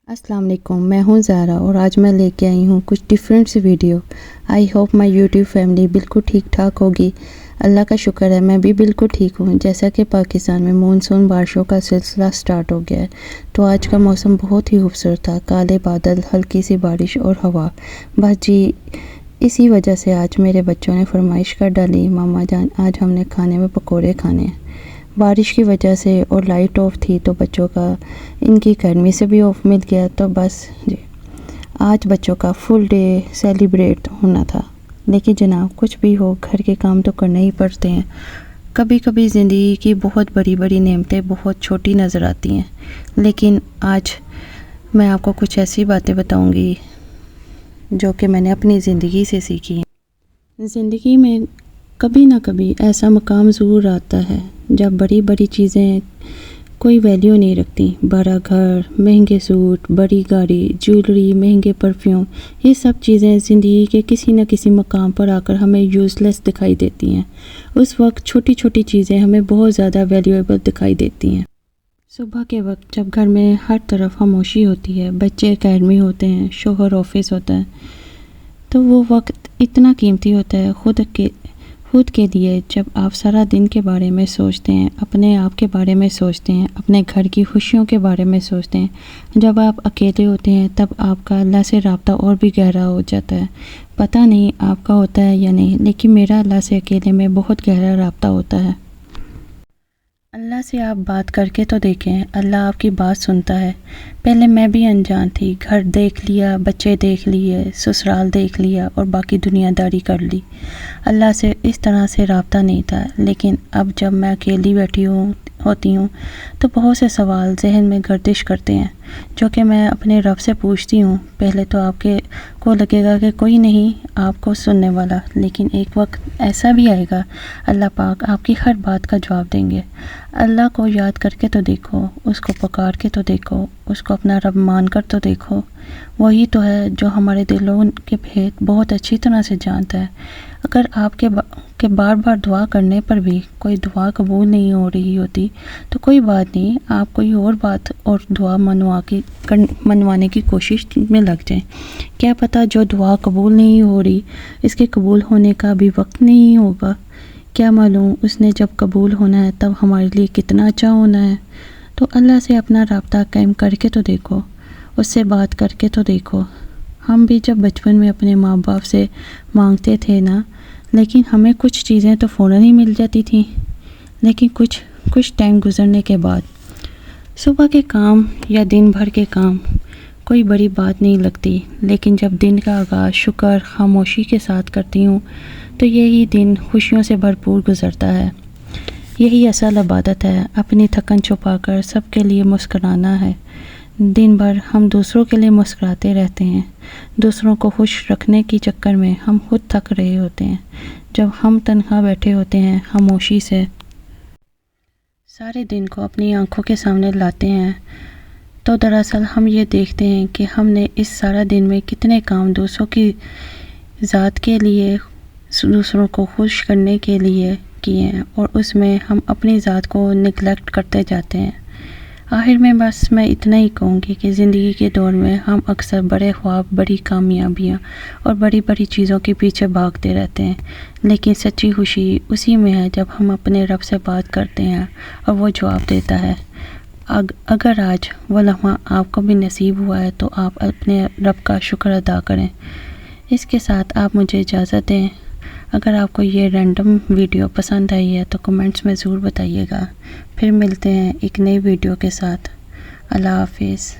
अस्सलाम वालेकुम, मैं हूं ज़ारा और आज मैं लेके आई हूं कुछ डिफरेंट सी video. I hope my YouTube family बिल्कुल ठीक ठाक होगी। अल्लाह का शुक्र है मैं भी बिल्कुल ठीक हूं। जैसा कि पाकिस्तान में मानसून बारिशों का सिलसिला स्टार्ट हो गया है, तो आज का मौसम बहुत ही खूबसूरत था। काले बादल, हल्की सी बारिश और हवा। बस जी इसी वजह से आज मेरे बच्चों ने फरमाइश कर डाली, मामा जान आज हमने खाने में पकोड़े खाने हैं। बारिश की वजह से और लाइट ऑफ थी तो बच्चों का इनकी अकेडमी से भी ऑफ मिल गया। तो बस जी आज बच्चों का फुल डे सेलिब्रेट होना था। लेकिन जनाब कुछ भी हो, घर के काम तो करने ही पड़ते हैं। कभी कभी ज़िंदगी की बहुत बड़ी बड़ी नेमतें बहुत छोटी नज़र आती हैं, लेकिन आज मैं आपको कुछ ऐसी बातें बताऊंगी जो कि मैंने अपनी ज़िंदगी से सीखी हैं। ज़िंदगी में कभी ना कभी ऐसा मकाम ज़रूर आता है जब बड़ी बड़ी चीज़ें कोई वैल्यू नहीं रखती। बड़ा घर, महंगे सूट, बड़ी गाड़ी, ज्वेलरी, महंगे परफ्यूम, ये सब चीज़ें ज़िंदगी के किसी न किसी मकाम पर आकर हमें यूज़लेस दिखाई देती हैं। उस वक्त छोटी छोटी चीज़ें हमें बहुत ज़्यादा वैल्यूएबल दिखाई देती हैं। सुबह के वक्त जब घर में हर तरफ खामोशी होती है, बच्चे अकेडमी होते हैं, शोहर ऑफिस होता है, तो वो वक्त इतना कीमती होता है खुद के लिए। जब आप सारा दिन के बारे में सोचते हैं, अपने आप के बारे में सोचते हैं, अपने घर की खुशियों के बारे में सोचते हैं, जब आप अकेले होते हैं तब आपका अल्लाह से रब्ता और भी गहरा हो जाता है। पता नहीं आपका होता है या नहीं, लेकिन मेरा अल्लाह से अकेले में बहुत गहरा रब्ता होता है। अल्लाह से आप बात करके तो देखें, अल्लाह आपकी बात सुनता है। पहले मैं भी अनजान थी, घर देख लिया, बच्चे देख लिए, ससुराल देख लिया और बाकी दुनियादारी कर ली। अल्लाह से इस तरह से रब्ता नहीं था। लेकिन अब जब मैं अकेली बैठी होती हूँ तो बहुत से सवाल जहन में गर्दिश करते हैं जो कि मैं अपने रब से पूछती हूँ। पहले तो आपके को लगेगा कि कोई नहीं आपको सुनने वाला, लेकिन एक वक्त ऐसा भी आएगा अल्लाह पाक आपकी हर बात का जवाब देंगे। अल्लाह को याद करके तो देखो, उसको पुकार के तो देखो, उसको अपना रब मान कर तो देखो। वही तो है जो हमारे दिलों के भेद बहुत अच्छी तरह से जानता है। अगर आपके बार बार दुआ करने पर भी कोई दुआ कबूल नहीं हो रही होती तो कोई बात नहीं, आप कोई और बात और दुआ मनवाने की कोशिश में लग जाएं। क्या पता जो दुआ कबूल नहीं हो रही इसके कबूल होने का भी वक्त नहीं होगा। क्या मालूम उसने जब कबूल होना है तब हमारे लिए कितना अच्छा होना है। तो अल्लाह से अपना रब्ता कायम करके तो देखो, उससे बात करके तो देखो। हम भी जब बचपन में अपने माँ बाप से मांगते थे ना, लेकिन हमें कुछ चीज़ें तो फ़ौरन ही मिल जाती थी, लेकिन कुछ टाइम गुजरने के बाद सुबह के काम या दिन भर के काम कोई बड़ी बात नहीं लगती। लेकिन जब दिन का आगाज़ शुक्र खामोशी के साथ करती हूँ तो यही दिन खुशियों से भरपूर गुजरता है। यही असल इबादत है, अपनी थकन छुपाकर सबके लिए मुस्कुराना है। दिन भर हम दूसरों के लिए मुस्कुराते रहते हैं, दूसरों को खुश रखने के चक्कर में हम खुद थक रहे होते हैं। जब हम तन्हा बैठे होते हैं, खामोशी से सारे दिन को अपनी आंखों के सामने लाते हैं, तो दरअसल हम ये देखते हैं कि हमने इस सारा दिन में कितने काम दूसरों की ज़ात के लिए, दूसरों को खुश करने के लिए किए हैं, और उसमें हम अपनी ज़ात को निगलेक्ट करते जाते हैं। आखिर में बस मैं इतना ही कहूँगी कि ज़िंदगी के दौर में हम अक्सर बड़े ख्वाब, बड़ी कामयाबियाँ और बड़ी बड़ी चीज़ों के पीछे भागते रहते हैं, लेकिन सच्ची खुशी उसी में है जब हम अपने रब से बात करते हैं और वो जवाब देता है। अगर आज वो लम्हा आपको भी नसीब हुआ है तो आप अपने रब का शुक्र अदा करें। इसके साथ आप मुझे इजाज़त दें। अगर आपको ये रैंडम वीडियो पसंद आई है तो कमेंट्स में ज़रूर बताइएगा। फिर मिलते हैं एक नई वीडियो के साथ। अल्लाह हाफिज़।